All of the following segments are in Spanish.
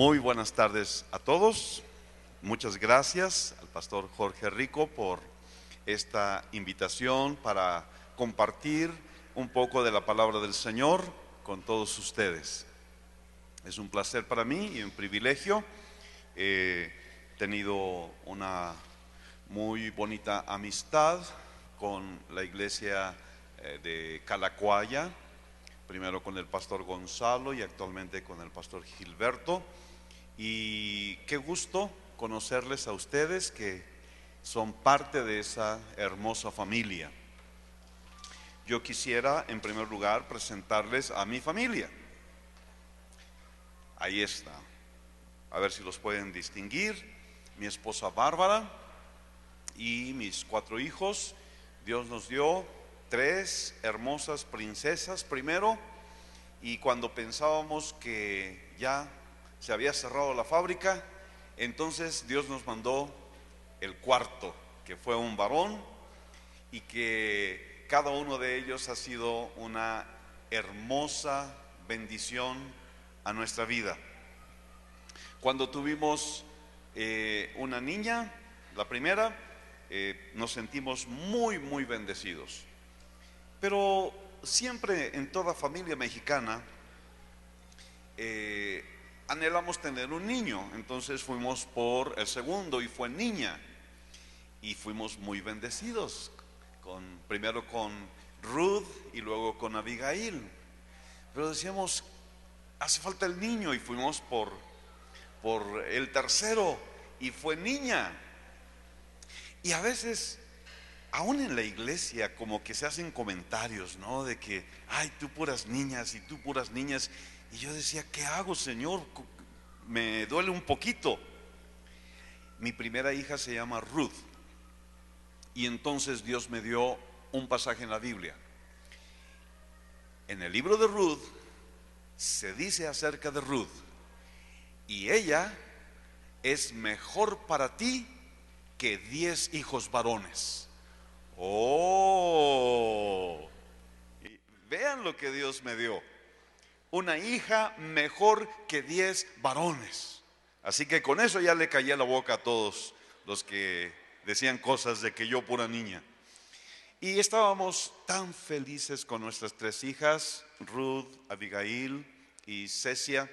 Muy buenas tardes a todos. Muchas gracias al pastor Jorge Rico por esta invitación para compartir un poco de la palabra del Señor con todos ustedes. Es un placer para mí y un privilegio. He tenido una muy bonita amistad con la iglesia de Calacuaya, primero con el pastor Gonzalo y actualmente con el pastor Gilberto. Y qué gusto conocerles a ustedes que son parte de esa hermosa familia. Yo quisiera en primer lugar presentarles a mi familia. Ahí está, a ver si los pueden distinguir. Mi esposa Bárbara y mis 4 hijos. Dios nos dio 3 hermosas princesas primero, y cuando pensábamos que ya se había cerrado la fábrica, entonces Dios nos mandó el cuarto, que fue un varón, y que cada uno de ellos ha sido una hermosa bendición a nuestra vida. Cuando tuvimos una niña, la primera, nos sentimos muy bendecidos. Pero siempre en toda familia mexicana anhelamos tener un niño. Entonces fuimos por el segundo y fue niña, y fuimos muy bendecidos, primero con Ruth y luego con Abigail. Pero decíamos, hace falta el niño, y fuimos por el tercero y fue niña. Y a veces, aún en la iglesia, como que se hacen comentarios, ¿no? De que, ay, tú puras niñas y tú puras niñas. Y yo decía, ¿qué hago, Señor? Me duele un poquito. Mi primera hija se llama Ruth, y entonces Dios me dio un pasaje en la Biblia. En el libro de Ruth se dice acerca de Ruth: y ella es mejor para ti que 10 hijos varones. Oh, vean lo que Dios me dio: una hija mejor que 10 varones. Así que con eso ya le callé la boca a todos los que decían cosas de que yo pura niña. Y estábamos tan felices con nuestras 3 hijas, Ruth, Abigail y Cecia,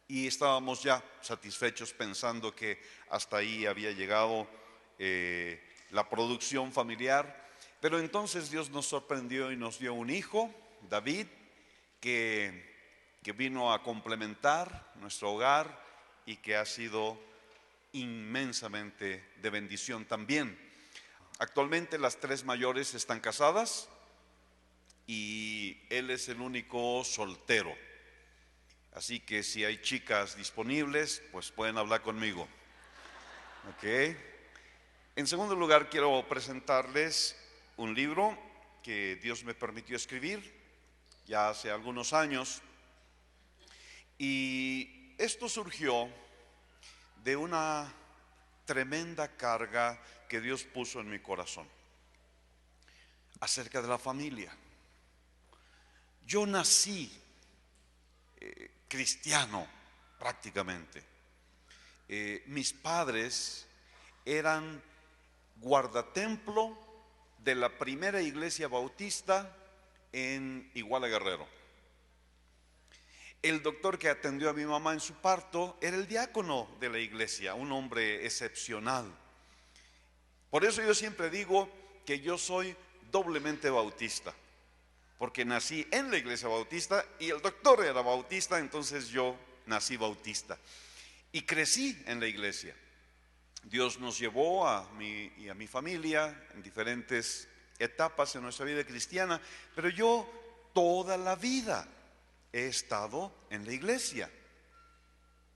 y estábamos ya satisfechos pensando que hasta ahí había llegado la producción familiar. Pero entonces Dios nos sorprendió y nos dio un hijo, David, que vino a complementar nuestro hogar y que ha sido inmensamente de bendición también. Actualmente las 3 mayores están casadas y él es el único soltero. Así que si hay chicas disponibles, pues pueden hablar conmigo. ¿Ok? En segundo lugar, quiero presentarles un libro que Dios me permitió escribir ya hace algunos años. Y esto surgió de una tremenda carga que Dios puso en mi corazón acerca de la familia. Yo nací cristiano prácticamente. Mis padres eran guardatemplo de la primera iglesia bautista en Iguala Guerrero. El doctor que atendió a mi mamá en su parto era el diácono de la iglesia, un hombre excepcional. Por eso yo siempre digo que yo soy doblemente bautista, porque nací en la iglesia bautista y el doctor era bautista, entonces yo nací bautista y crecí en la iglesia. Dios nos llevó a mí y a mi familia en diferentes etapas en nuestra vida cristiana, pero yo toda la vida he estado en la iglesia.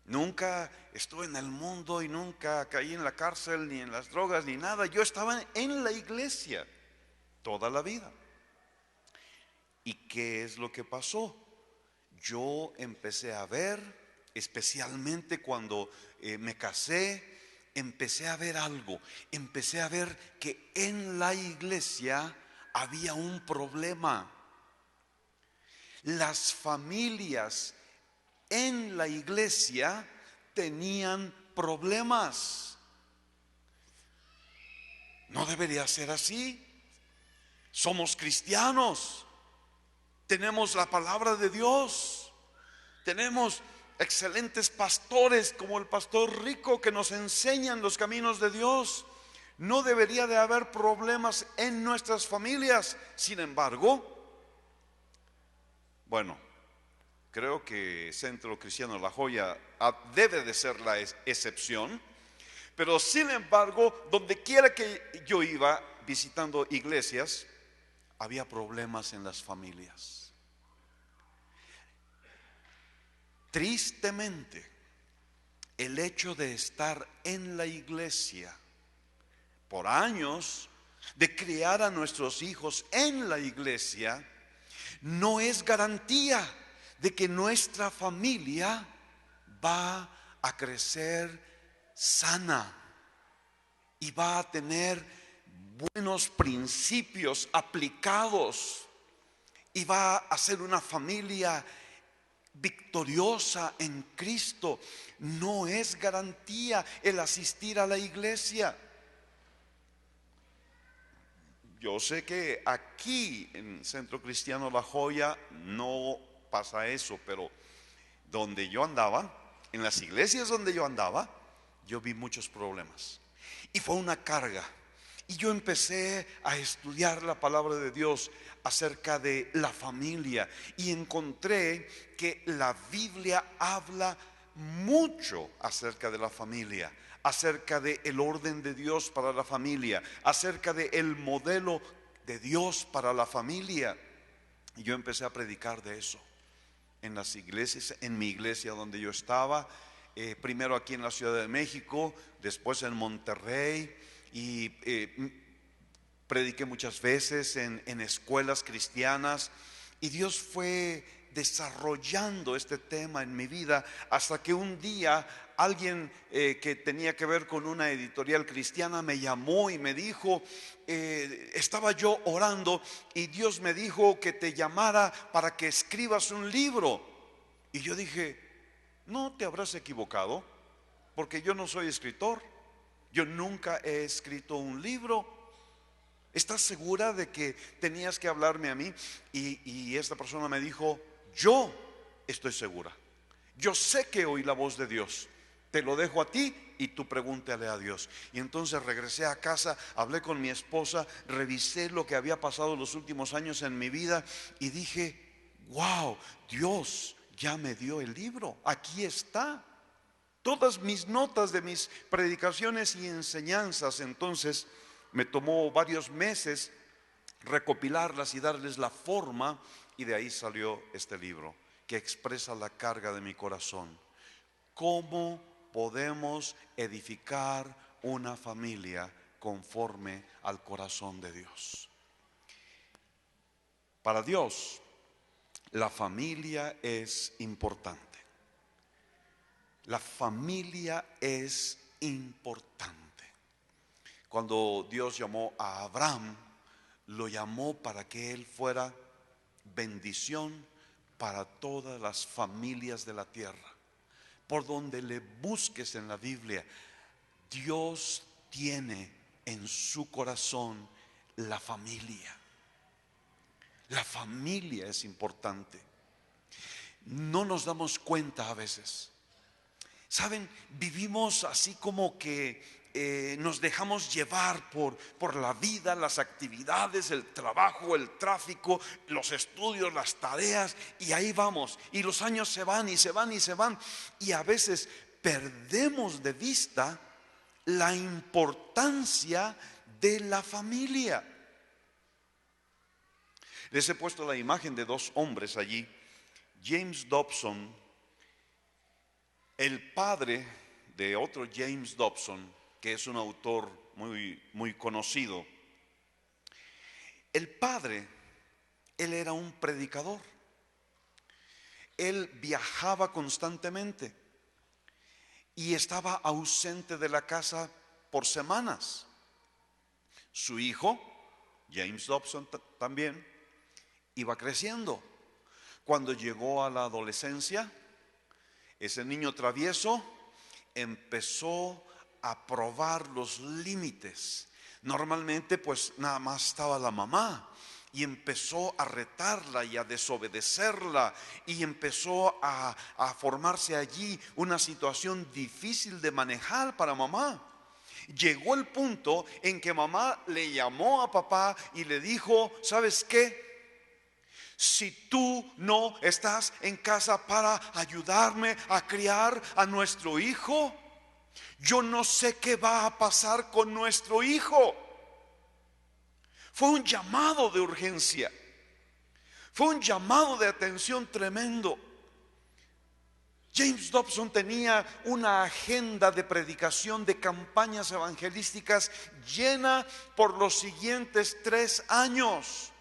Nunca estuve en el mundo y nunca caí en la cárcel ni en las drogas ni nada. Yo estaba en la iglesia toda la vida. ¿Y qué es lo que pasó? Yo empecé a ver, especialmente cuando me casé, empecé a ver algo. Empecé a ver que en la iglesia había un problema. Las familias en la iglesia tenían problemas. No debería ser así. Somos cristianos, tenemos la palabra de Dios, tenemos excelentes pastores como el pastor Rico que nos enseñan los caminos de Dios. No debería de haber problemas en nuestras familias. Sin embargo, bueno, creo que Centro Cristiano La Joya debe de ser la excepción. Pero sin embargo, donde quiera que yo iba visitando iglesias, había problemas en las familias. Tristemente, el hecho de estar en la iglesia por años, de criar a nuestros hijos en la iglesia, no es garantía de que nuestra familia va a crecer sana y va a tener buenos principios aplicados y va a ser una familia victoriosa en Cristo. No es garantía el asistir a la iglesia. Yo sé que aquí en Centro Cristiano La Joya no pasa eso, pero donde yo andaba, en las iglesias donde yo andaba, yo vi muchos problemas y fue una carga. Y yo empecé a estudiar la palabra de Dios acerca de la familia y encontré que la Biblia habla mucho acerca de la familia, acerca del orden de Dios para la familia, acerca del modelo de Dios para la familia. Y yo empecé a predicar de eso en las iglesias, en mi iglesia donde yo estaba, primero aquí en la Ciudad de México, después en Monterrey, y prediqué muchas veces en escuelas cristianas, y Dios fue desarrollando este tema en mi vida hasta que un día alguien que tenía que ver con una editorial cristiana me llamó y me dijo, estaba yo orando y Dios me dijo que te llamara para que escribas un libro. Y yo dije, no te habrás equivocado, porque yo no soy escritor, yo nunca he escrito un libro. ¿Estás segura de que tenías que hablarme a mí? Y esta persona me dijo, yo estoy segura, yo sé que oí la voz de Dios, te lo dejo a ti y tú pregúntale a Dios. Y entonces regresé a casa, hablé con mi esposa, revisé lo que había pasado los últimos años en mi vida y dije, wow, Dios ya me dio el libro, aquí está, todas mis notas de mis predicaciones y enseñanzas. Entonces me tomó varios meses recopilarlas y darles la forma, y de ahí salió este libro que expresa la carga de mi corazón. ¿Cómo podemos edificar una familia conforme al corazón de Dios? Para Dios, la familia es importante. La familia es importante. Cuando Dios llamó a Abraham, lo llamó para que él fuera bendición para todas las familias de la tierra. Por donde le busques en la Biblia, Dios tiene en su corazón la familia. La familia es importante. No nos damos cuenta a veces. Saben, vivimos así como que nos dejamos llevar por la vida, las actividades, el trabajo, el tráfico, los estudios, las tareas, y ahí vamos, y los años se van y se van y se van, y a veces perdemos de vista la importancia de la familia. Les he puesto la imagen de dos hombres allí. James Dobson, el padre de otro James Dobson, que es un autor muy conocido. El padre, él era un predicador. Él viajaba constantemente y estaba ausente de la casa por semanas. Su hijo, James Dobson, también iba creciendo. Cuando llegó a la adolescencia, Ese niño travieso empezó a probar los límites. Normalmente pues nada más estaba la mamá, y empezó a retarla y a desobedecerla, y empezó a formarse allí una situación difícil de manejar para mamá. Llegó el punto en que mamá le llamó a papá y le dijo: ¿sabes qué? Si tú no estás en casa para ayudarme a criar a nuestro hijo, yo no sé qué va a pasar con nuestro hijo. Fue un llamado de urgencia, fue un llamado de atención tremendo. James Dobson tenía una agenda de predicación, de campañas evangelísticas llena por los siguientes 3 años.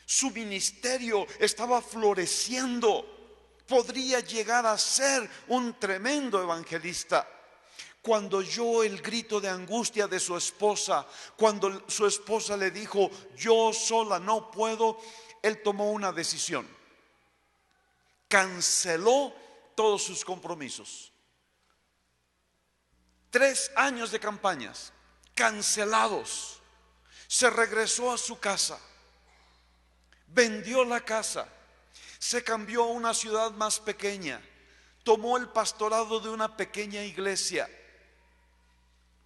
Su ministerio estaba floreciendo. Podría llegar a ser un tremendo evangelista. Cuando oyó el grito de angustia de su esposa, cuando su esposa le dijo: yo sola no puedo, él tomó una decisión. Canceló todos sus compromisos. 3 años de campañas cancelados. Se regresó a su casa, vendió la casa, se cambió a una ciudad más pequeña, tomó el pastorado de una pequeña iglesia,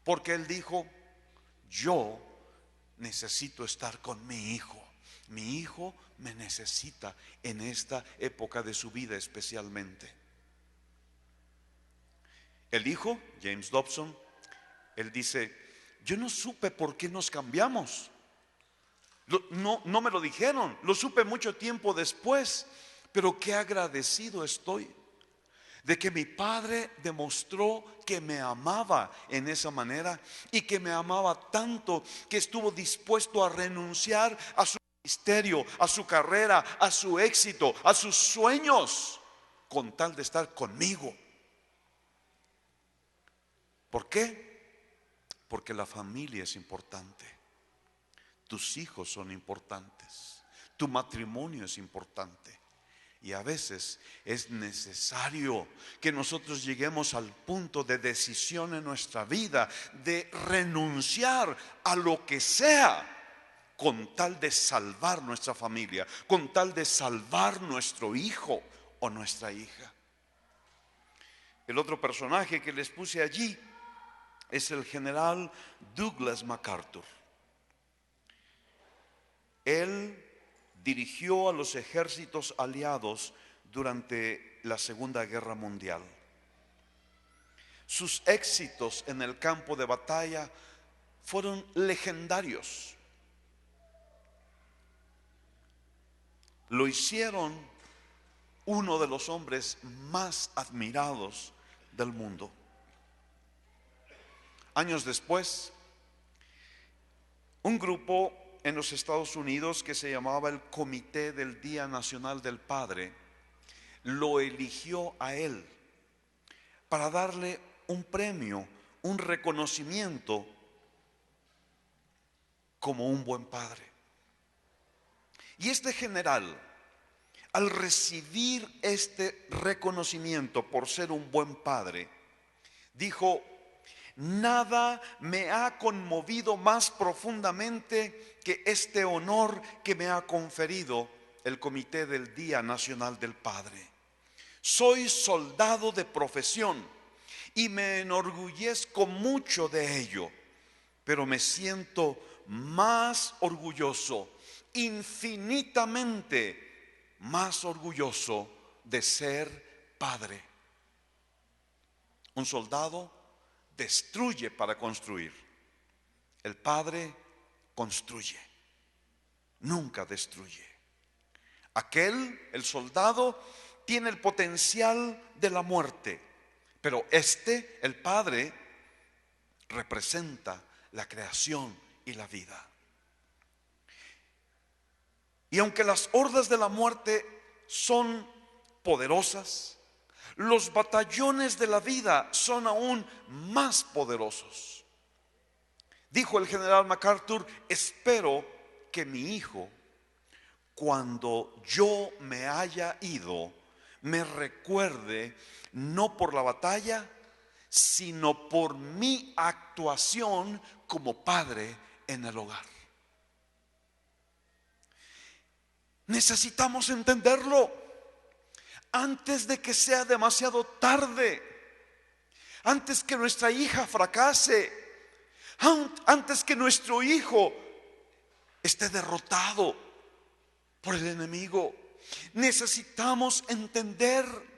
porque él dijo: yo necesito estar con mi hijo. Mi hijo me necesita en esta época de su vida especialmente. El hijo, James Dobson, él dice: yo no supe por qué nos cambiamos. No me lo dijeron, lo supe mucho tiempo después, pero qué agradecido estoy de que mi padre demostró que me amaba en esa manera, y que me amaba tanto que estuvo dispuesto a renunciar a su ministerio, a su carrera, a su éxito, a sus sueños, con tal de estar conmigo. ¿Por qué? Porque la familia es importante. Tus hijos son importantes. Tu matrimonio es importante. Y a veces es necesario que nosotros lleguemos al punto de decisión en nuestra vida, de renunciar a lo que sea, con tal de salvar nuestra familia, con tal de salvar nuestro hijo o nuestra hija. El otro personaje que les puse allí es el general Douglas MacArthur. Él dirigió a los ejércitos aliados durante la Segunda Guerra Mundial. Sus éxitos en el campo de batalla fueron legendarios. Lo hicieron uno de los hombres más admirados del mundo. Años después, un grupo en los Estados Unidos que se llamaba el Comité del Día Nacional del Padre lo eligió a él para darle un premio, un reconocimiento como un buen padre. Y este general, al recibir este reconocimiento por ser un buen padre, dijo: nada me ha conmovido más profundamente que este honor que me ha conferido el Comité del Día Nacional del Padre. Soy soldado de profesión y me enorgullezco mucho de ello, pero me siento más orgulloso, infinitamente más orgulloso de ser padre. Un soldado destruye para construir. El padre construye, nunca destruye. El soldado, tiene el potencial de la muerte, pero el padre, representa la creación y la vida. Y aunque las hordas de la muerte son poderosas, los batallones de la vida son aún más poderosos. Dijo el general MacArthur: espero que mi hijo, cuando yo me haya ido, me recuerde no por la batalla, sino por mi actuación como padre en el hogar. Necesitamos entenderlo antes de que sea demasiado tarde, antes que nuestra hija fracase, antes que nuestro hijo esté derrotado por el enemigo. Necesitamos entender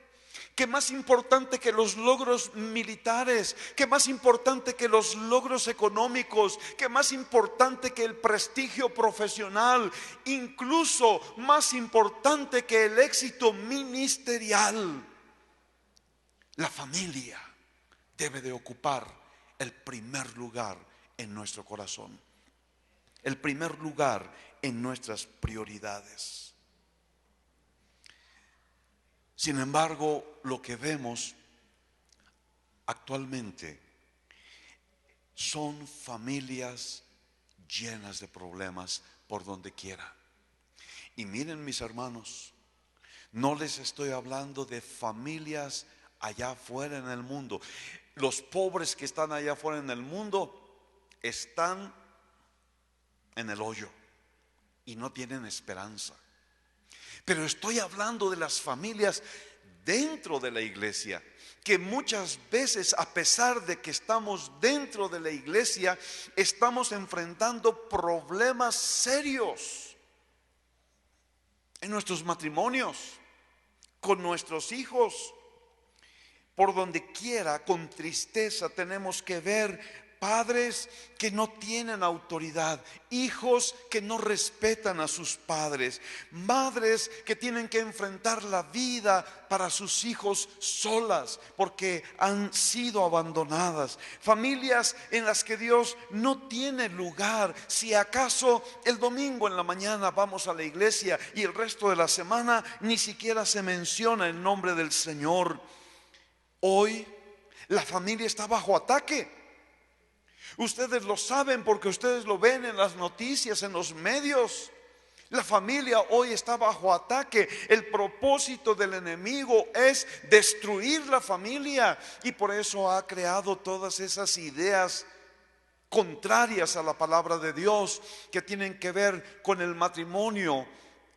que más importante que los logros militares, que más importante que los logros económicos, que más importante que el prestigio profesional, incluso más importante que el éxito ministerial, la familia debe de ocupar el primer lugar en nuestro corazón, el primer lugar en nuestras prioridades. Sin embargo, lo que vemos actualmente son familias llenas de problemas por donde quiera. Y miren, mis hermanos, no les estoy hablando de familias allá afuera en el mundo. Los pobres que están allá afuera en el mundo están en el hoyo y no tienen esperanza. Pero estoy hablando de las familias dentro de la iglesia, que muchas veces, a pesar de que estamos dentro de la iglesia, estamos enfrentando problemas serios en nuestros matrimonios, con nuestros hijos. Por donde quiera, con tristeza, tenemos que ver padres que no tienen autoridad, hijos que no respetan a sus padres, madres que tienen que enfrentar la vida para sus hijos solas porque han sido abandonadas, familias en las que Dios no tiene lugar. Si acaso el domingo en la mañana vamos a la iglesia y el resto de la semana ni siquiera se menciona el nombre del Señor. Hoy la familia está bajo ataque. Ustedes lo saben porque ustedes lo ven en las noticias, en los medios. La familia hoy está bajo ataque. El propósito del enemigo es destruir la familia, y por eso ha creado todas esas ideas contrarias a la palabra de Dios, que tienen que ver con el matrimonio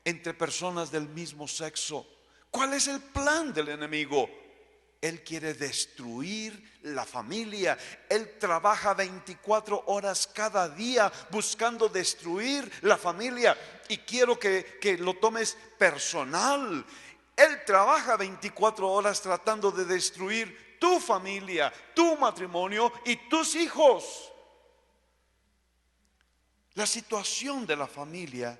entre personas del mismo sexo. ¿Cuál es el plan del enemigo? Él quiere destruir la familia. Él trabaja 24 horas cada día buscando destruir la familia. Y quiero que lo tomes personal. Él trabaja 24 horas tratando de destruir tu familia, tu matrimonio y tus hijos. La situación de la familia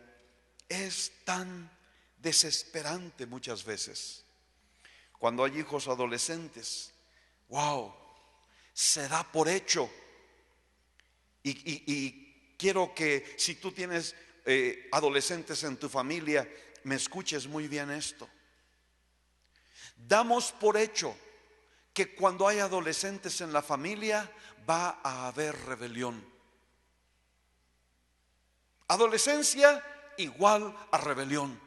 es tan desesperante muchas veces. Cuando hay hijos adolescentes, wow, se da por hecho. Y quiero que si tú tienes adolescentes en tu familia, me escuches muy bien esto. Damos por hecho que cuando hay adolescentes en la familia va a haber rebelión. Adolescencia igual a rebelión.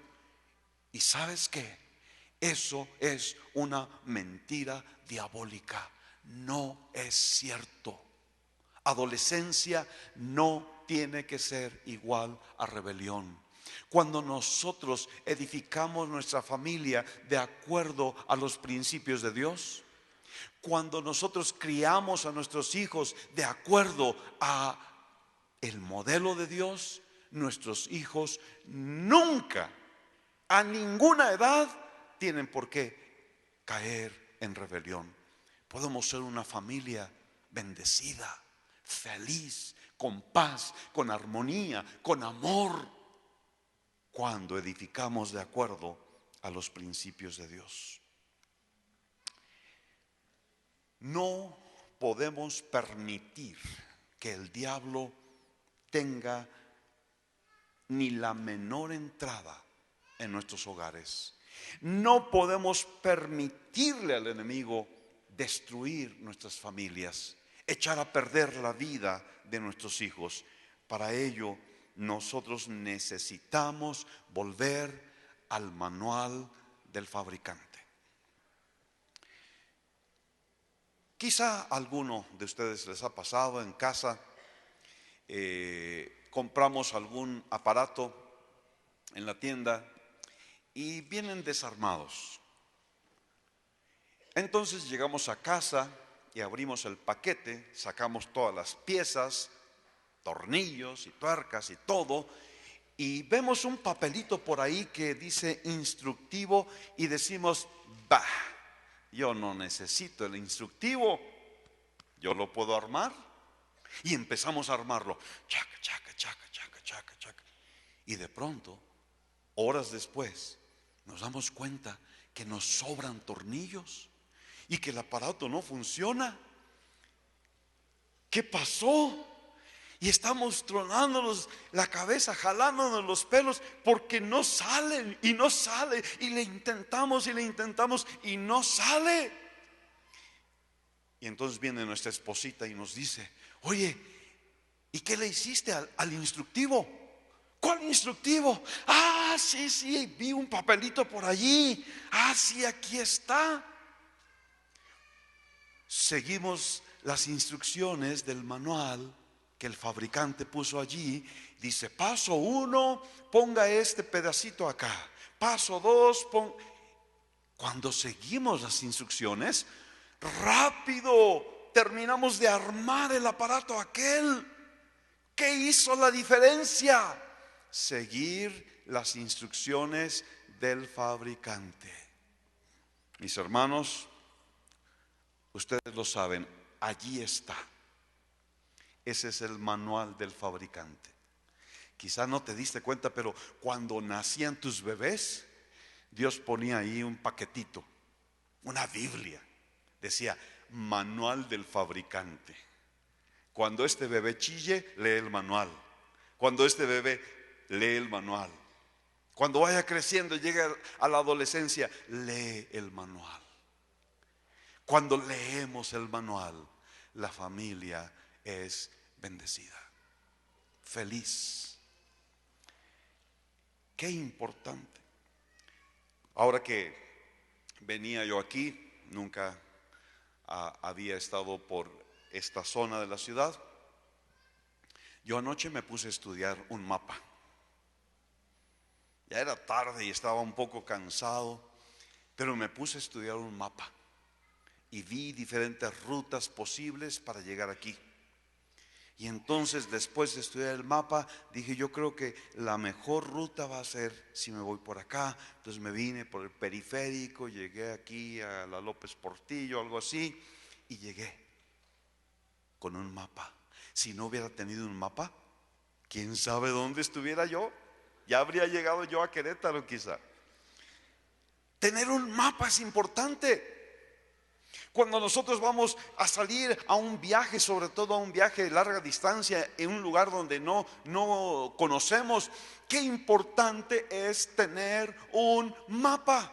¿Y sabes qué? Eso es una mentira diabólica. No es cierto. Adolescencia no tiene que ser igual a rebelión. Cuando nosotros edificamos nuestra familia de acuerdo a los principios de Dios, cuando nosotros criamos a nuestros hijos de acuerdo a el modelo de Dios, nuestros hijos nunca, a ninguna edad, tienen por qué caer en rebelión. Podemos ser una familia bendecida, feliz, con paz, con armonía, con amor, cuando edificamos de acuerdo a los principios de Dios. No podemos permitir que el diablo tenga ni la menor entrada en nuestros hogares. No podemos permitirle al enemigo destruir nuestras familias, echar a perder la vida de nuestros hijos. Para ello, nosotros necesitamos volver al manual del fabricante. Quizá a alguno de ustedes les ha pasado en casa, compramos algún aparato en la tienda y vienen desarmados. Entonces llegamos a casa y abrimos el paquete, sacamos todas las piezas, tornillos y tuercas y todo, y vemos un papelito por ahí que dice instructivo y decimos, bah, yo no necesito el instructivo, yo lo puedo armar. Y empezamos a armarlo, chaca, chaca, chaca, chaca, chaca, chaca. Y de pronto, horas después, nos damos cuenta que nos sobran tornillos y que el aparato no funciona. ¿Qué pasó? Y estamos tronándonos la cabeza, jalándonos los pelos porque no salen y no sale. Y le intentamos y no sale. Y entonces viene nuestra esposita y nos dice, oye, ¿y qué le hiciste al instructivo? ¿Cuál instructivo? Ah, sí, vi un papelito por allí. Ah, sí, aquí está. Seguimos las instrucciones del manual que el fabricante puso allí. Dice, paso 1, ponga este pedacito acá. Paso 2, cuando seguimos las instrucciones, rápido terminamos de armar el aparato aquel. ¿Qué hizo la diferencia? Seguir las instrucciones del fabricante. Mis hermanos, ustedes lo saben, allí está. Ese es el manual del fabricante. Quizá no te diste cuenta, pero cuando nacían tus bebés, Dios ponía ahí un paquetito, una Biblia. Decía, manual del fabricante. Cuando este bebé chille, lee el manual. Cuando este bebé lee el manual. Cuando vaya creciendo y llegue a la adolescencia, lee el manual. Cuando leemos el manual, la familia es bendecida, feliz. Qué importante. Ahora que venía yo aquí, nunca había estado por esta zona de la ciudad. Yo anoche me puse a estudiar un mapa. Ya era tarde y estaba un poco cansado, pero me puse a estudiar un mapa y vi diferentes rutas posibles para llegar aquí. Y entonces, después de estudiar el mapa, dije, yo creo que la mejor ruta va a ser si me voy por acá. Entonces me vine por el periférico, llegué aquí a la López Portillo, algo así, y llegué con un mapa. Si no hubiera tenido un mapa, quién sabe dónde estuviera yo. Ya habría llegado yo a Querétaro quizá. Tener un mapa es importante. Cuando nosotros vamos a salir a un viaje, sobre todo a un viaje de larga distancia, en un lugar donde no conocemos, qué importante es tener un mapa.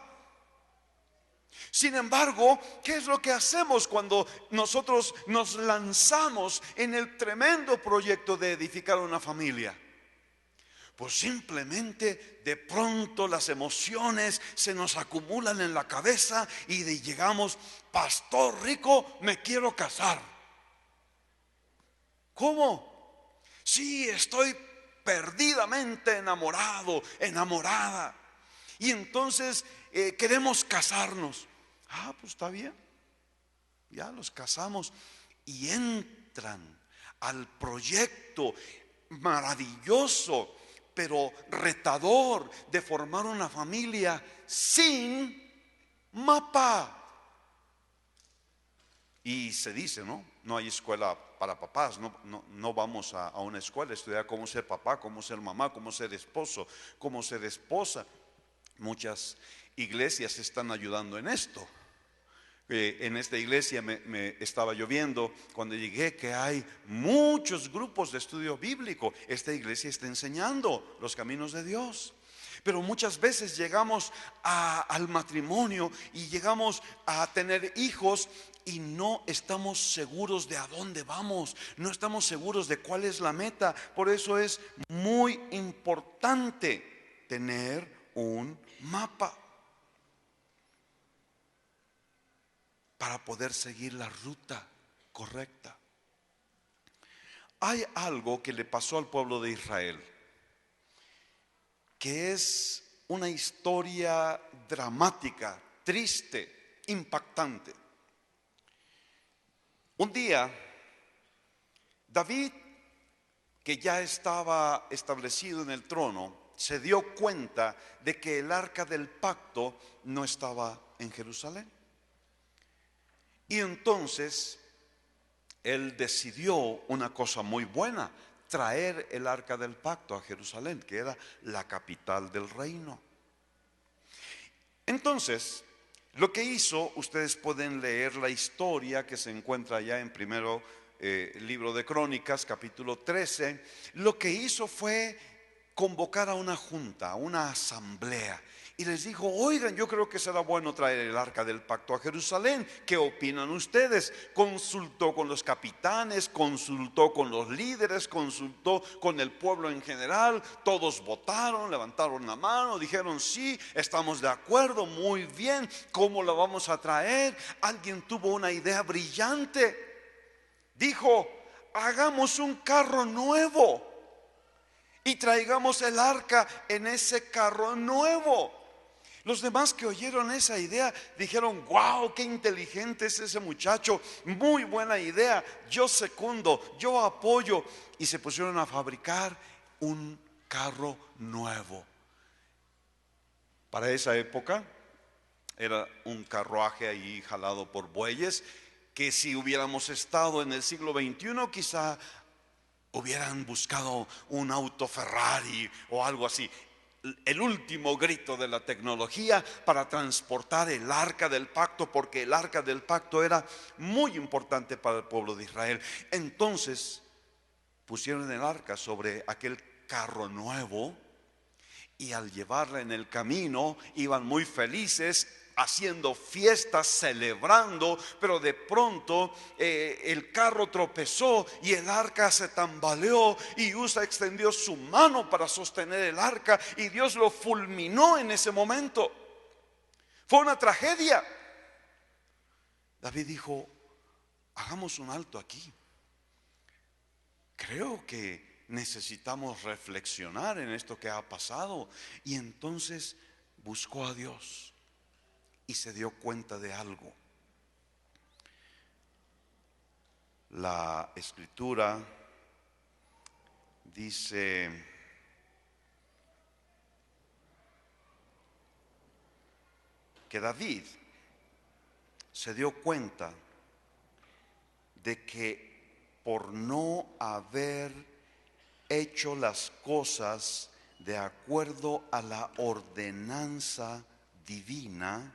Sin embargo, ¿qué es lo que hacemos cuando nosotros nos lanzamos en el tremendo proyecto de edificar una familia? Pues simplemente de pronto las emociones se nos acumulan en la cabeza y llegamos, pastor Rico, me quiero casar. ¿Cómo? Sí, estoy perdidamente enamorado, enamorada. Y entonces queremos casarnos. Ah, pues está bien. Ya los casamos y entran al proyecto maravilloso, pero retador, de formar una familia sin mapa. Y se dice, no hay escuela para papás, no vamos a una escuela a estudiar cómo ser papá, cómo ser mamá, cómo ser esposo, cómo ser esposa. Muchas iglesias están ayudando en esto. En esta iglesia me estaba lloviendo cuando llegué que hay muchos grupos de estudio bíblico. Esta iglesia está enseñando los caminos de Dios. Pero muchas veces llegamos al matrimonio y llegamos a tener hijos y no estamos seguros de a dónde vamos, no estamos seguros de cuál es la meta. Por eso es muy importante tener un mapa. para poder seguir la ruta correcta. Hay algo que le pasó al pueblo de Israel, que es una historia dramática, triste, impactante. Un día, David, que ya estaba establecido en el trono, se dio cuenta de que el arca del pacto no estaba en Jerusalén. Y entonces él decidió una cosa muy buena: traer el arca del pacto a Jerusalén, que era la capital del reino. Entonces, lo que hizo, ustedes pueden leer la historia que se encuentra ya en primero libro de Crónicas, capítulo 13. Lo que hizo fue convocar a una junta, a una asamblea, y les dijo: oigan, yo creo que será bueno traer el arca del pacto a Jerusalén. ¿Qué opinan ustedes? Consultó con los capitanes, consultó con los líderes, consultó con el pueblo en general. Todos votaron, levantaron la mano, dijeron: sí, estamos de acuerdo, muy bien. ¿Cómo la vamos a traer? Alguien tuvo una idea brillante. Dijo: hagamos un carro nuevo y traigamos el arca en ese carro nuevo. Los demás que oyeron esa idea dijeron: wow, qué inteligente es ese muchacho, muy buena idea, yo secundo, yo apoyo. Y se pusieron a fabricar un carro nuevo. Para esa época era un carruaje ahí jalado por bueyes, que si hubiéramos estado en el siglo XXI quizá hubieran buscado un auto Ferrari o algo así, el último grito de la tecnología para transportar el arca del pacto, porque el arca del pacto era muy importante para el pueblo de Israel. Entonces pusieron el arca sobre aquel carro nuevo, y al llevarla en el camino iban muy felices, haciendo fiestas, celebrando. Pero de pronto el carro tropezó y el arca se tambaleó, y Usa extendió su mano para sostener el arca y Dios lo fulminó en ese momento. Fue una tragedia. David dijo: hagamos un alto aquí. Creo que necesitamos reflexionar en esto que ha pasado. Y entonces buscó a Dios y se dio cuenta de algo. La escritura dice que David se dio cuenta de que por no haber hecho las cosas de acuerdo a la ordenanza divina,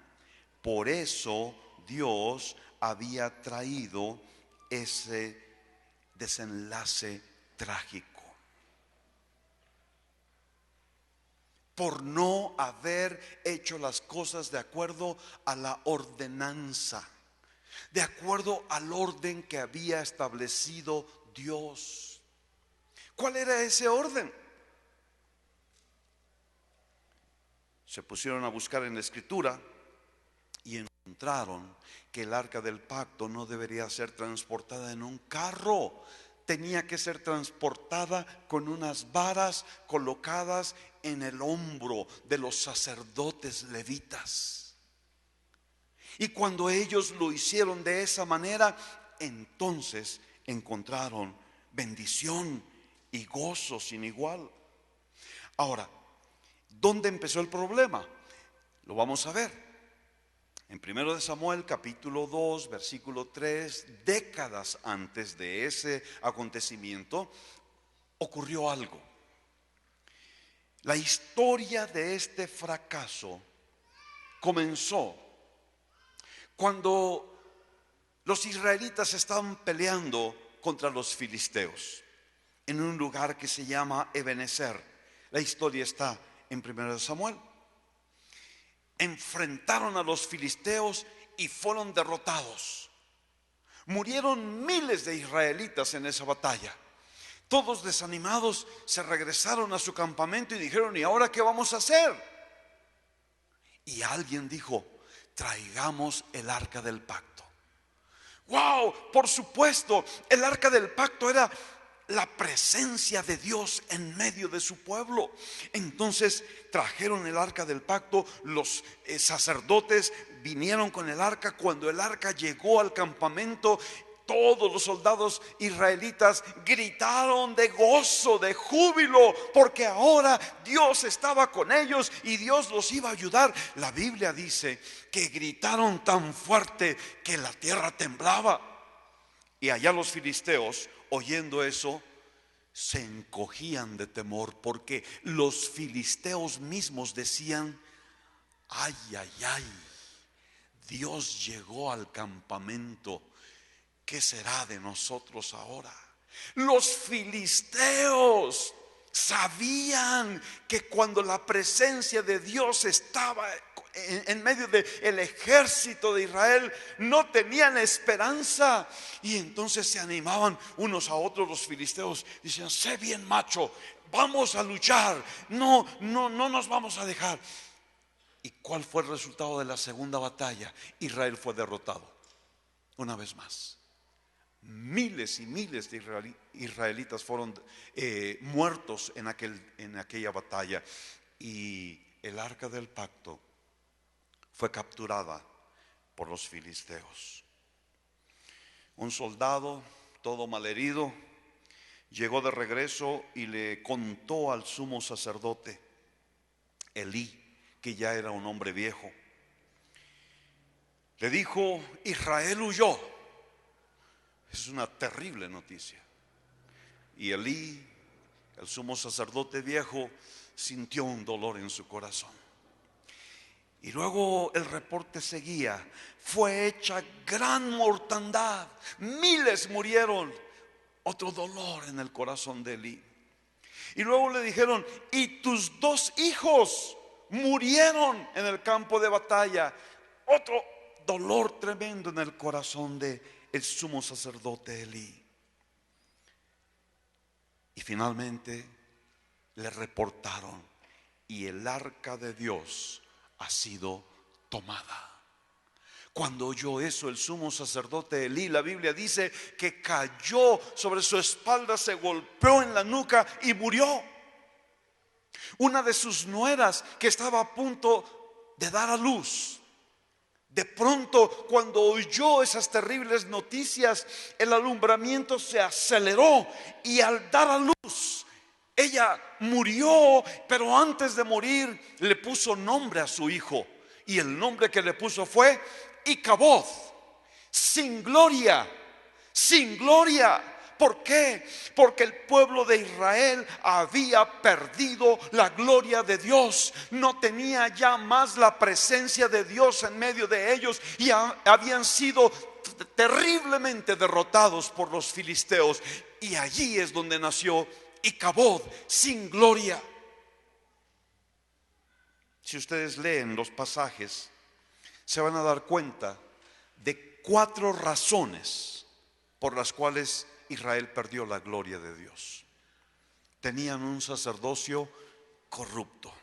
por eso Dios había traído ese desenlace trágico. Por no haber hecho las cosas de acuerdo a la ordenanza, de acuerdo al orden que había establecido Dios. ¿Cuál era ese orden? Se pusieron a buscar en la escritura y encontraron que el arca del pacto no debería ser transportada en un carro. Tenía que ser transportada con unas varas colocadas en el hombro de los sacerdotes levitas. Y cuando ellos lo hicieron de esa manera, entonces encontraron bendición y gozo sin igual. Ahora, ¿dónde empezó el problema? Lo vamos a ver. En 1 Samuel capítulo 2 versículo 3, décadas antes de ese acontecimiento, ocurrió algo. La historia de este fracaso comenzó cuando los israelitas estaban peleando contra los filisteos en un lugar que se llama Ebenezer. La historia está en 1 Samuel. Enfrentaron a los filisteos y fueron derrotados. Murieron miles de israelitas en esa batalla. Todos desanimados se regresaron a su campamento y dijeron: ¿y ahora qué vamos a hacer? Y alguien dijo: traigamos el arca del pacto. Wow, por supuesto, el arca del pacto era la presencia de Dios en medio de su pueblo. Entonces trajeron el arca del pacto, los sacerdotes vinieron con el arca. Cuando el arca llegó al campamento, todos los soldados israelitas gritaron de gozo, de júbilo, porque ahora Dios estaba con ellos y Dios los iba a ayudar. La Biblia dice que gritaron tan fuerte que la tierra temblaba. Y allá los filisteos, oyendo eso, se encogían de temor, porque los filisteos mismos decían: ay, ay, ay, Dios llegó al campamento, ¿qué será de nosotros ahora? Los filisteos sabían que cuando la presencia de Dios estaba en medio del ejército de Israel, no tenían esperanza. Y entonces se animaban unos a otros los filisteos. Decían: sé bien macho, vamos a luchar, no nos vamos a dejar. ¿Y cuál fue el resultado de la segunda batalla? Israel fue derrotado una vez más. Miles y miles de israelitas fueron muertos en aquella batalla. Y el arca del pacto fue capturada por los filisteos. Un soldado, todo malherido, llegó de regreso y le contó al sumo sacerdote Elí, que ya era un hombre viejo. Le dijo: Israel huyó. Es una terrible noticia. Y Elí, el sumo sacerdote viejo, sintió un dolor en su corazón. Y luego el reporte seguía: fue hecha gran mortandad, miles murieron. Otro dolor en el corazón de Elí. Y luego le dijeron: y tus 2 hijos murieron en el campo de batalla. Otro dolor tremendo en el corazón de el sumo sacerdote Elí. Y finalmente le reportaron: y el arca de Dios ha sido tomada. Cuando oyó eso el sumo sacerdote Elí, la Biblia dice que cayó sobre su espalda, se golpeó en la nuca y murió. Una de sus nueras, que estaba a punto de dar a luz, de pronto, cuando oyó esas terribles noticias, el alumbramiento se aceleró y al dar a luz, ella murió. Pero antes de morir le puso nombre a su hijo, y el nombre que le puso fue Icabod, sin gloria, sin gloria. ¿Por qué? Porque el pueblo de Israel había perdido la gloria de Dios. No tenía ya más la presencia de Dios en medio de ellos, y habían sido terriblemente derrotados por los filisteos. Y allí es donde nació Icabod, sin gloria. Si ustedes leen los pasajes, se van a dar cuenta de 4 razones por las cuales Israel perdió la gloria de Dios. Tenían un sacerdocio corrupto.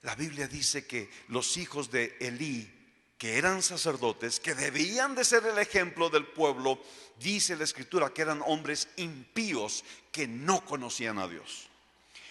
La Biblia dice que los hijos de Elí, que eran sacerdotes, que debían de ser el ejemplo del pueblo, dice la Escritura que eran hombres impíos que no conocían a Dios.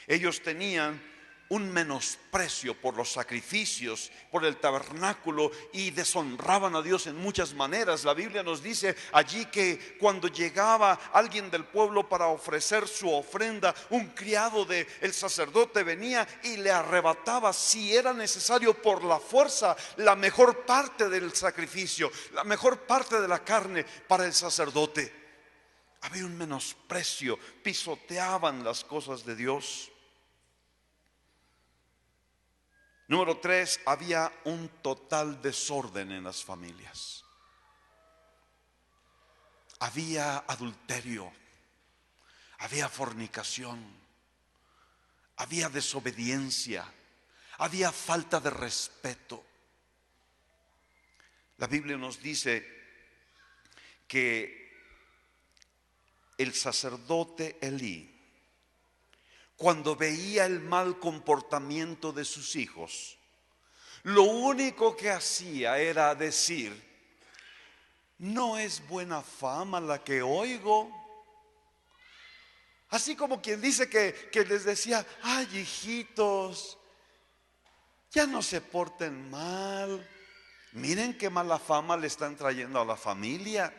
Ellos tenían un menosprecio por los sacrificios, por el tabernáculo, y deshonraban a Dios en muchas maneras. La Biblia nos dice allí que cuando llegaba alguien del pueblo para ofrecer su ofrenda, un criado del sacerdote venía y le arrebataba, si era necesario por la fuerza, la mejor parte del sacrificio, la mejor parte de la carne para el sacerdote. Había un menosprecio, pisoteaban las cosas de Dios. Número 3, había un total desorden en las familias. Había adulterio, había fornicación, había desobediencia, había falta de respeto. La Biblia nos dice que el sacerdote Elí, cuando veía el mal comportamiento de sus hijos, lo único que hacía era decir: no es buena fama la que oigo. Así como quien dice que les decía, ay hijitos, ya no se porten mal. Miren qué mala fama le están trayendo a la familia.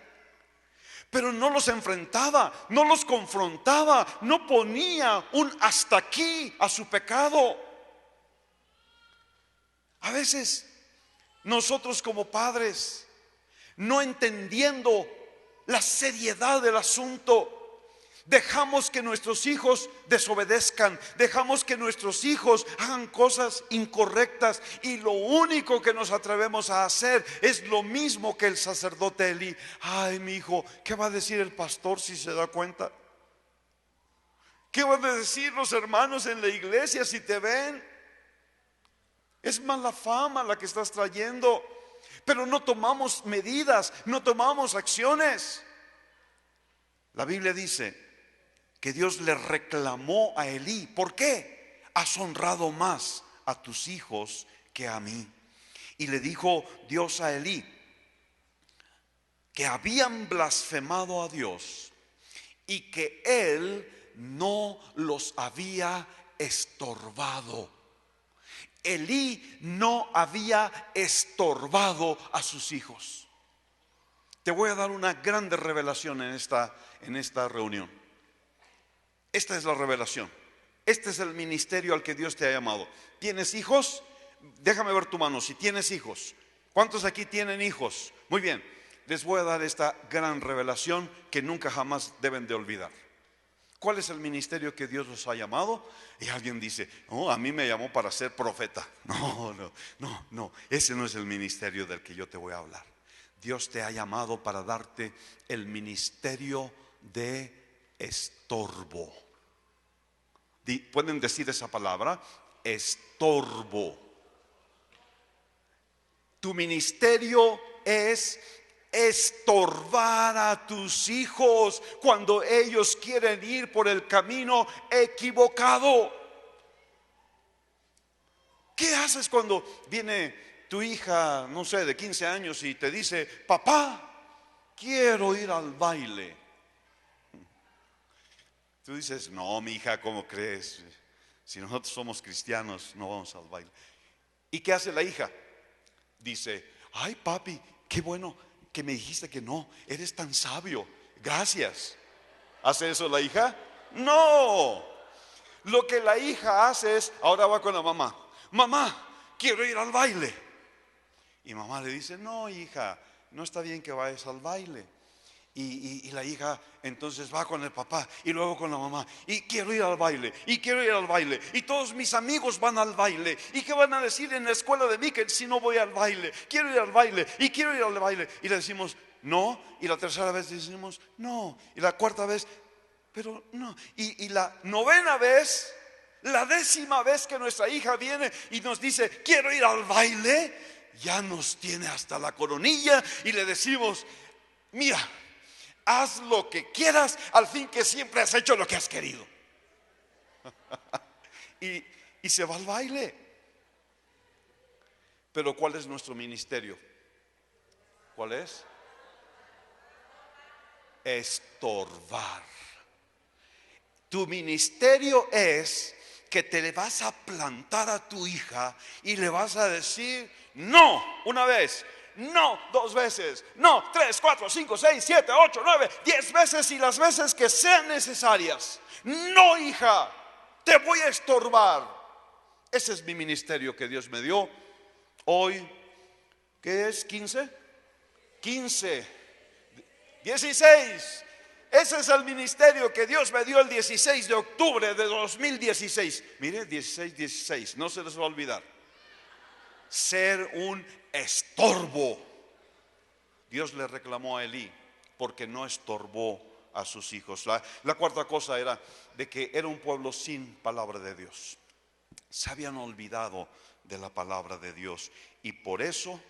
Pero no los enfrentaba, no los confrontaba, no ponía un hasta aquí a su pecado. A veces nosotros como padres, no entendiendo la seriedad del asunto, dejamos que nuestros hijos desobedezcan, dejamos que nuestros hijos hagan cosas incorrectas, y lo único que nos atrevemos a hacer es lo mismo que el sacerdote Elí. Ay, mi hijo, ¿qué va a decir el pastor si se da cuenta? ¿Qué van a decir los hermanos en la iglesia si te ven? Es mala fama la que estás trayendo. Pero no tomamos medidas, no tomamos acciones. La Biblia dice que Dios le reclamó a Elí. ¿Por qué? Has honrado más a tus hijos que a mí. Y le dijo Dios a Elí que habían blasfemado a Dios y que él no los había estorbado. Elí no había estorbado a sus hijos. Te voy a dar una grande revelación en esta reunión. Esta es la revelación. Este es el ministerio al que Dios te ha llamado. ¿Tienes hijos? Déjame ver tu mano si tienes hijos. ¿Cuántos aquí tienen hijos? Muy bien, les voy a dar esta gran revelación que nunca jamás deben de olvidar. ¿Cuál es el ministerio que Dios los ha llamado? Y alguien dice, no, a mí me llamó para ser profeta. No, ese no es el ministerio del que yo te voy a hablar. Dios te ha llamado para darte el ministerio de estorbo. ¿Pueden decir esa palabra? Estorbo. Tu ministerio es estorbar a tus hijos cuando ellos quieren ir por el camino equivocado. ¿Qué haces cuando viene tu hija, no sé, de 15 años y te dice, papá, quiero ir al baile? Tú dices, no, mi hija, ¿cómo crees? Si nosotros somos cristianos, no vamos al baile. ¿Y qué hace la hija? Dice, ay papi, qué bueno que me dijiste que no, eres tan sabio, gracias. ¿Hace eso la hija? No. Lo que la hija hace es, ahora va con la mamá, mamá, quiero ir al baile. Y mamá le dice, no hija, no está bien que vayas al baile. Y la hija entonces va con el papá y luego con la mamá, y quiero ir al baile, y quiero ir al baile, y todos mis amigos van al baile, y qué van a decir en la escuela de mí que si no voy al baile, quiero ir al baile, y quiero ir al baile. Y le decimos no, y la tercera vez decimos no, y la cuarta vez, pero no, y la novena vez, la 10ª vez que nuestra hija viene y nos dice quiero ir al baile, ya nos tiene hasta la coronilla, y le decimos, mira, haz lo que quieras, al fin que siempre has hecho lo que has querido. y se va al baile. Pero ¿cuál es nuestro ministerio? ¿Cuál es? Estorbar. Tu ministerio es que te le vas a plantar a tu hija y le vas a decir no una vez, no 2 veces, no 3, 4, 5, 6, 7, 8, 9, 10 veces y las veces que sean necesarias. No, hija, te voy a estorbar. Ese es mi ministerio que Dios me dio. Hoy, ¿qué es? 15, 16. Ese es el ministerio que Dios me dio el 16 de octubre de 2016. Mire, 16, no se les va a olvidar. Ser un estorbo. Dios le reclamó a Elí porque no estorbó a sus hijos. La cuarta cosa era de que era un pueblo sin palabra de Dios. Se habían olvidado de la palabra de Dios y por eso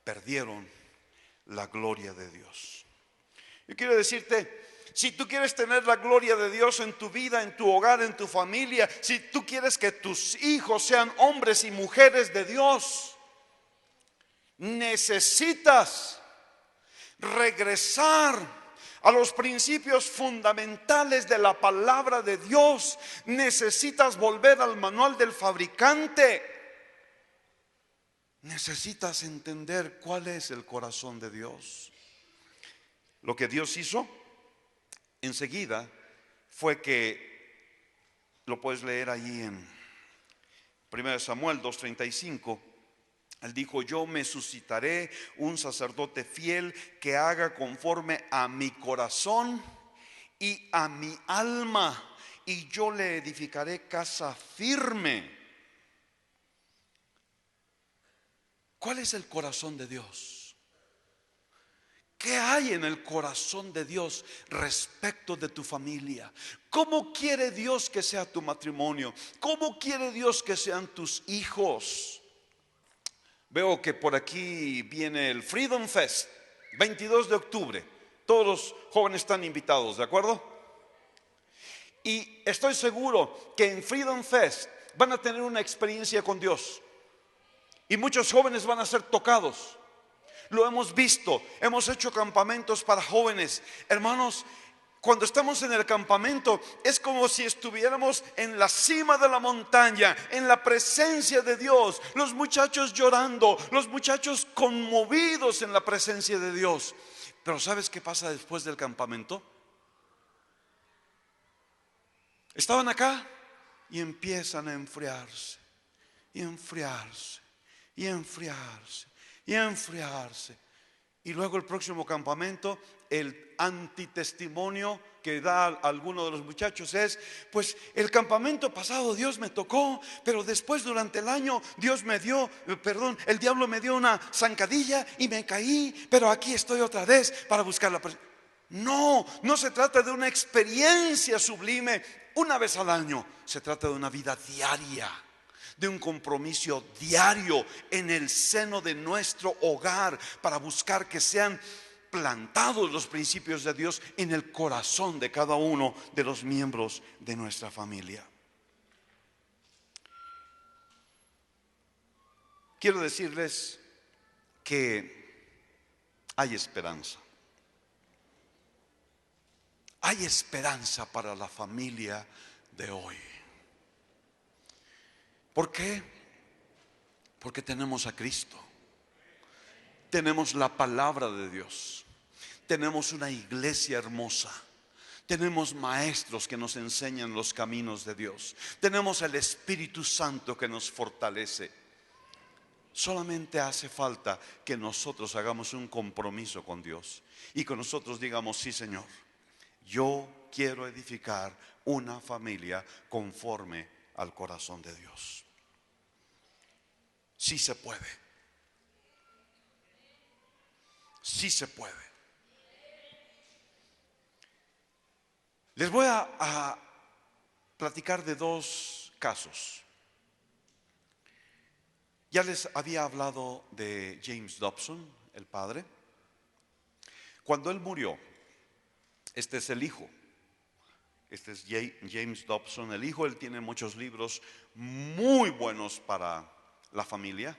perdieron la gloria de Dios. Yo quiero decirte, si tú quieres tener la gloria de Dios en tu vida, en tu hogar, en tu familia, si tú quieres que tus hijos sean hombres y mujeres de Dios, necesitas regresar a los principios fundamentales de la palabra de Dios, necesitas volver al manual del fabricante. Necesitas entender cuál es el corazón de Dios. Lo que Dios hizo enseguida fue que, lo puedes leer allí en 1 Samuel 2:35. Él dijo: yo me suscitaré un sacerdote fiel que haga conforme a mi corazón y a mi alma, y yo le edificaré casa firme. ¿Cuál es el corazón de Dios? ¿Qué hay en el corazón de Dios respecto de tu familia? ¿Cómo quiere Dios que sea tu matrimonio? ¿Cómo quiere Dios que sean tus hijos? Veo que por aquí viene el Freedom Fest, 22 de octubre. Todos los jóvenes están invitados, ¿de acuerdo? Y estoy seguro que en Freedom Fest van a tener una experiencia con Dios. Y muchos jóvenes van a ser tocados. Lo hemos visto, hemos hecho campamentos para jóvenes. Hermanos, cuando estamos en el campamento es como si estuviéramos en la cima de la montaña, en la presencia de Dios. Los muchachos llorando, los muchachos conmovidos en la presencia de Dios. Pero ¿sabes qué pasa después del campamento? Estaban acá y empiezan a enfriarse, y enfriarse, y enfriarse, y enfriarse. Y luego el próximo campamento, el antitestimonio que da alguno de los muchachos es: pues el campamento pasado Dios me tocó, pero después durante el año el diablo me dio una zancadilla y me caí, pero aquí estoy otra vez para buscar la presencia. No, no se trata de una experiencia sublime una vez al año, se trata de una vida diaria, de un compromiso diario en el seno de nuestro hogar para buscar que sean plantados los principios de Dios en el corazón de cada uno de los miembros de nuestra familia. Quiero decirles que hay esperanza. Hay esperanza para la familia de hoy. ¿Por qué? Porque tenemos a Cristo. Tenemos la palabra de Dios. Tenemos una iglesia hermosa. Tenemos maestros que nos enseñan los caminos de Dios. Tenemos el Espíritu Santo que nos fortalece. Solamente hace falta que nosotros hagamos un compromiso con Dios y que nosotros digamos: sí, Señor, yo quiero edificar una familia conforme al corazón de Dios. Sí se puede. Sí se puede. Les voy a platicar de dos casos. Ya les había hablado de James Dobson, el padre. Cuando él murió, este es el hijo. Este es James Dobson, el hijo. Él tiene muchos libros muy buenos para la familia.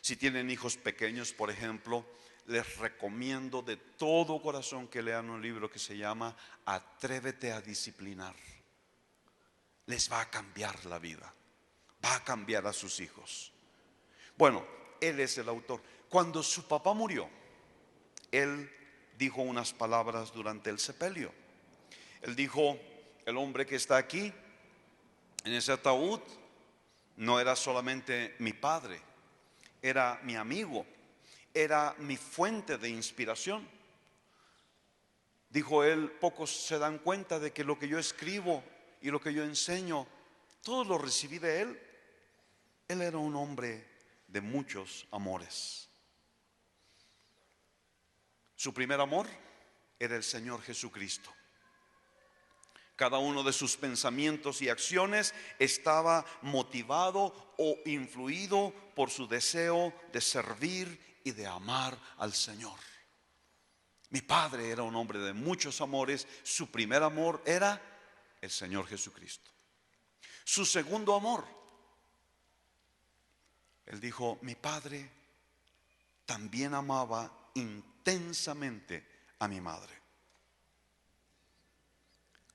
Si tienen hijos pequeños, por ejemplo, les recomiendo de todo corazón que lean un libro que se llama Atrévete a disciplinar. Les va a cambiar la vida, va a cambiar a sus hijos. Bueno, él es el autor. Cuando su papá murió, él dijo unas palabras durante el sepelio. Él dijo: el hombre que está aquí en ese ataúd no era solamente mi padre, era mi amigo, era mi fuente de inspiración. Dijo él: pocos se dan cuenta de que lo que yo escribo y lo que yo enseño, todo lo recibí de él. Él era un hombre de muchos amores. Su primer amor era el Señor Jesucristo. Cada uno de sus pensamientos y acciones estaba motivado o influido por su deseo de servir y de amar al Señor. Mi padre era un hombre de muchos amores. Su primer amor era el Señor Jesucristo. Su segundo amor, él dijo: mi padre también amaba intensamente a mi madre.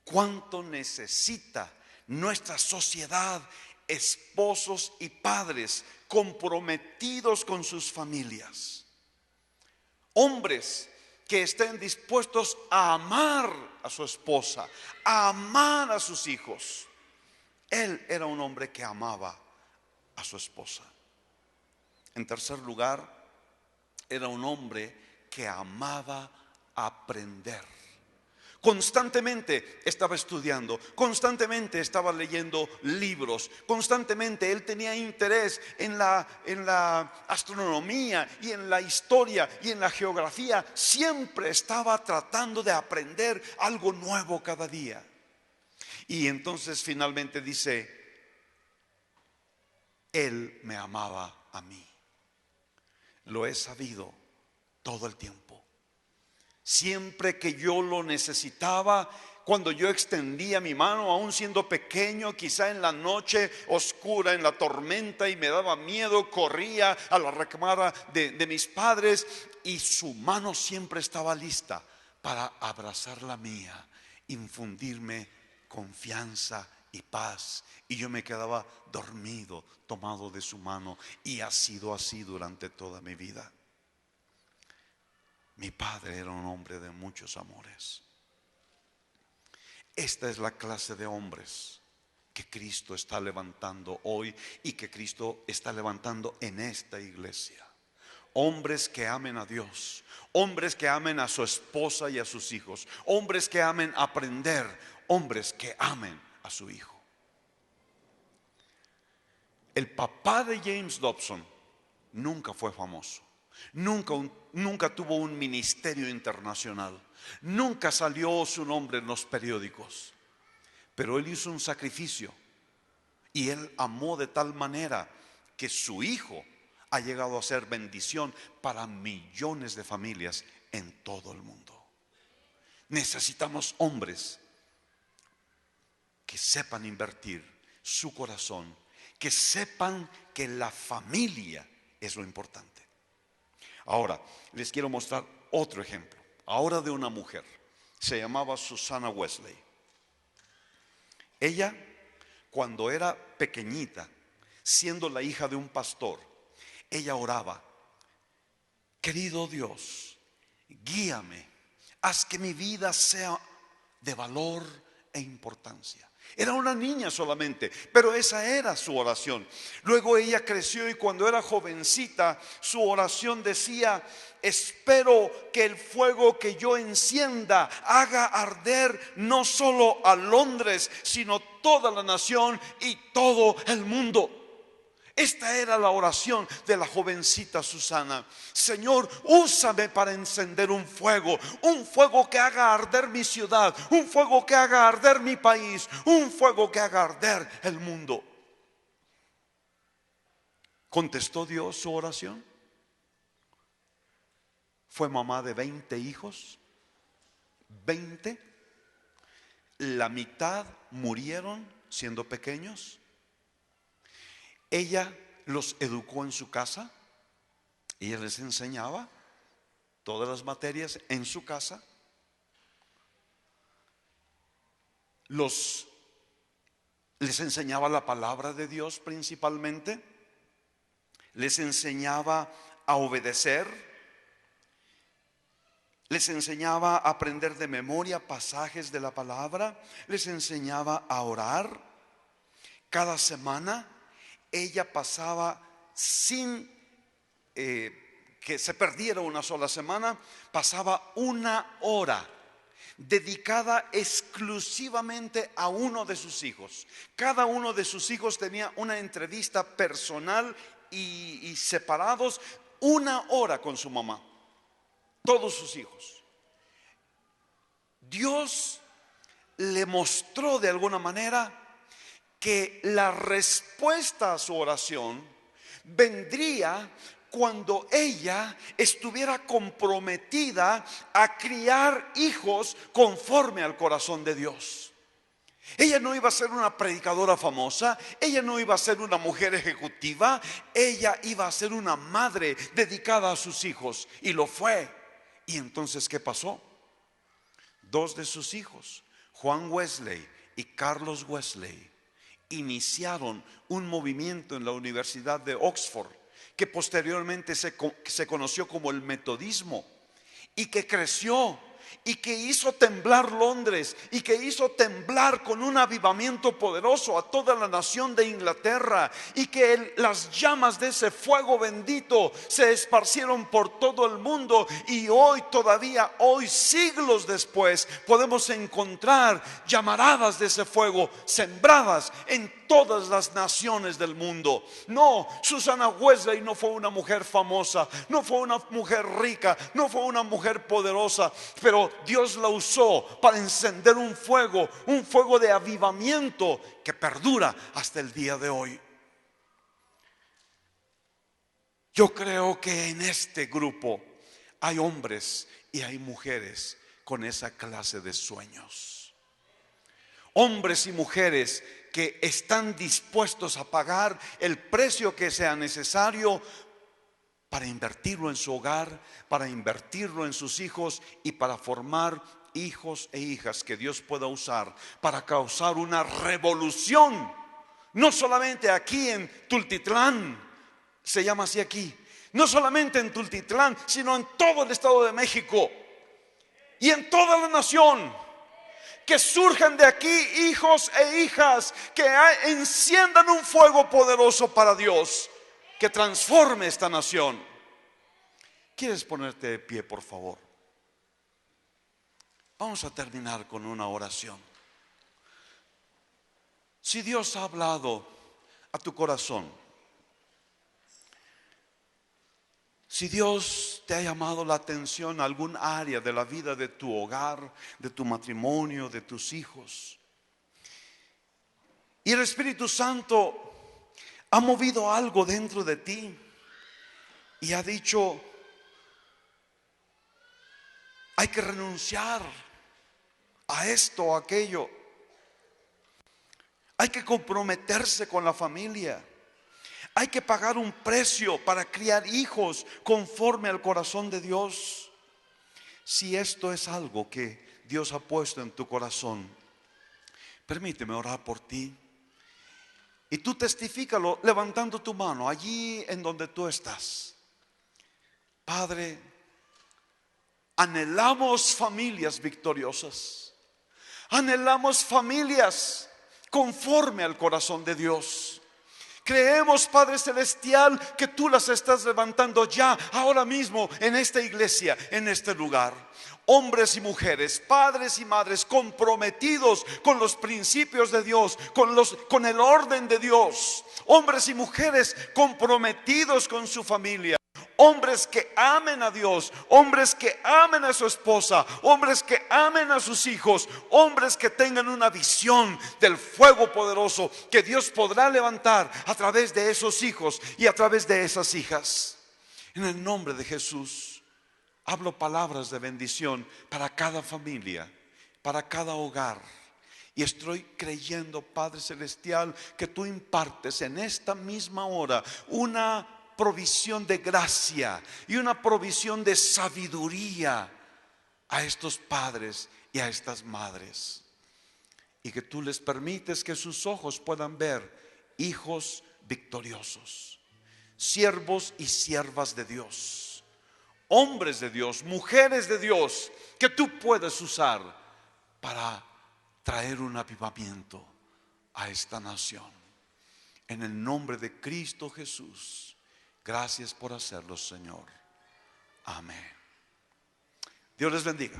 ¿Cuánto necesita nuestra sociedad esposos y padres comprometidos con sus familias? Hombres que estén dispuestos a amar a su esposa, a amar a sus hijos. Él era un hombre que amaba a su esposa. En tercer lugar, era un hombre que amaba aprender. Constantemente estaba estudiando, constantemente estaba leyendo libros, constantemente él tenía interés en la astronomía y en la historia y en la geografía. Siempre estaba tratando de aprender algo nuevo cada día. Y entonces finalmente dice: él me amaba a mí. Lo he sabido todo el tiempo. Siempre que yo lo necesitaba, cuando yo extendía mi mano, aún siendo pequeño, quizá en la noche oscura, en la tormenta, y me daba miedo, corría a la recámara de mis padres, y su mano siempre estaba lista para abrazar la mía, infundirme confianza y paz, y yo me quedaba dormido, tomado de su mano, y ha sido así durante toda mi vida. Mi padre era un hombre de muchos amores. Esta es la clase de hombres que Cristo está levantando hoy y que Cristo está levantando en esta iglesia. Hombres que amen a Dios, hombres que amen a su esposa y a sus hijos, hombres que amen aprender, hombres que amen a su hijo. El papá de James Dobson nunca fue famoso. Nunca tuvo un ministerio internacional. Nunca salió su nombre en los periódicos. Pero él hizo un sacrificio. Y él amó de tal manera que su hijo ha llegado a ser bendición para millones de familias en todo el mundo. Necesitamos hombres que sepan invertir su corazón, que sepan que la familia es lo importante. Ahora, les quiero mostrar otro ejemplo. Ahora de una mujer. Se llamaba Susana Wesley. Ella, cuando era pequeñita, siendo la hija de un pastor, ella oraba: querido Dios, guíame, haz que mi vida sea de valor e importancia. Era una niña solamente, pero esa era su oración. Luego ella creció y cuando era jovencita, su oración decía: espero que el fuego que yo encienda haga arder no solo a Londres, sino toda la nación y todo el mundo. Esta era la oración de la jovencita Susana. Señor, úsame para encender un fuego que haga arder mi ciudad, un fuego que haga arder mi país, un fuego que haga arder el mundo. ¿Contestó Dios su oración? Fue mamá de 20 hijos, 20. La mitad murieron siendo pequeños. Ella los educó en su casa. Ella les enseñaba todas las materias en su casa. Les enseñaba la palabra de Dios principalmente. Les enseñaba a obedecer. Les enseñaba a aprender de memoria pasajes de la palabra. Les enseñaba a orar. Cada semana ella pasaba sin que se perdiera una sola semana, pasaba 1 hora dedicada exclusivamente a uno de sus hijos. Cada uno de sus hijos tenía una entrevista personal y separados, 1 hora con su mamá. Todos sus hijos. Dios le mostró de alguna manera que la respuesta a su oración vendría cuando ella estuviera comprometida a criar hijos conforme al corazón de Dios. Ella no iba a ser una predicadora famosa, ella no iba a ser una mujer ejecutiva, ella iba a ser una madre dedicada a sus hijos, y lo fue. Y entonces, ¿qué pasó? Dos de sus hijos, Juan Wesley y Carlos Wesley, iniciaron un movimiento en la Universidad de Oxford, que posteriormente se conoció como el metodismo, y que creció y que hizo temblar Londres, y que hizo temblar con un avivamiento poderoso a toda la nación de Inglaterra, y que las llamas de ese fuego bendito se esparcieron por todo el mundo. Y hoy, todavía hoy, siglos después, podemos encontrar llamaradas de ese fuego sembradas en todas las naciones del mundo. No, Susana Wesley no fue una mujer famosa, no fue una mujer rica, no fue una mujer poderosa, pero Dios la usó para encender un fuego de avivamiento que perdura hasta el día de hoy. Yo creo que en este grupo hay hombres y hay mujeres con esa clase de sueños. Hombres y mujeres que están dispuestos a pagar el precio que sea necesario para invertirlo en su hogar, para invertirlo en sus hijos y para formar hijos e hijas que Dios pueda usar para causar una revolución. No solamente aquí en Tultitlán, se llama así aquí, no solamente en Tultitlán, sino en todo el estado de México y en toda la nación. Que surjan de aquí hijos e hijas que enciendan un fuego poderoso para Dios, que transforme esta nación. ¿Quieres ponerte de pie, por favor? Vamos a terminar con una oración. Si Dios ha hablado a tu corazón, si Dios te ha llamado la atención a algún área de la vida de tu hogar, de tu matrimonio, de tus hijos, y el Espíritu Santo ha movido algo dentro de ti y ha dicho: hay que renunciar a esto o aquello, hay que comprometerse con la familia, hay que pagar un precio para criar hijos conforme al corazón de Dios. Si esto es algo que Dios ha puesto en tu corazón, permíteme orar por ti. Y tú testifícalo levantando tu mano allí en donde tú estás. Padre, anhelamos familias victoriosas. Anhelamos familias conforme al corazón de Dios. Creemos, Padre Celestial, que tú las estás levantando ya, ahora mismo, en esta iglesia, en este lugar. Hombres y mujeres, padres y madres comprometidos con los principios de Dios, con el orden de Dios. Hombres y mujeres comprometidos con su familia. Hombres que amen a Dios, hombres que amen a su esposa, hombres que amen a sus hijos, hombres que tengan una visión del fuego poderoso que Dios podrá levantar a través de esos hijos y a través de esas hijas. En el nombre de Jesús, hablo palabras de bendición para cada familia, para cada hogar. Y estoy creyendo, Padre Celestial, que tú impartes en esta misma hora una provisión de gracia y una provisión de sabiduría a estos padres y a estas madres, y que tú les permites que sus ojos puedan ver hijos victoriosos, siervos y siervas de Dios, hombres de Dios, mujeres de Dios, que tú puedes usar para traer un avivamiento a esta nación. En el nombre de Cristo Jesús. Gracias por hacerlo, Señor. Amén. Dios les bendiga.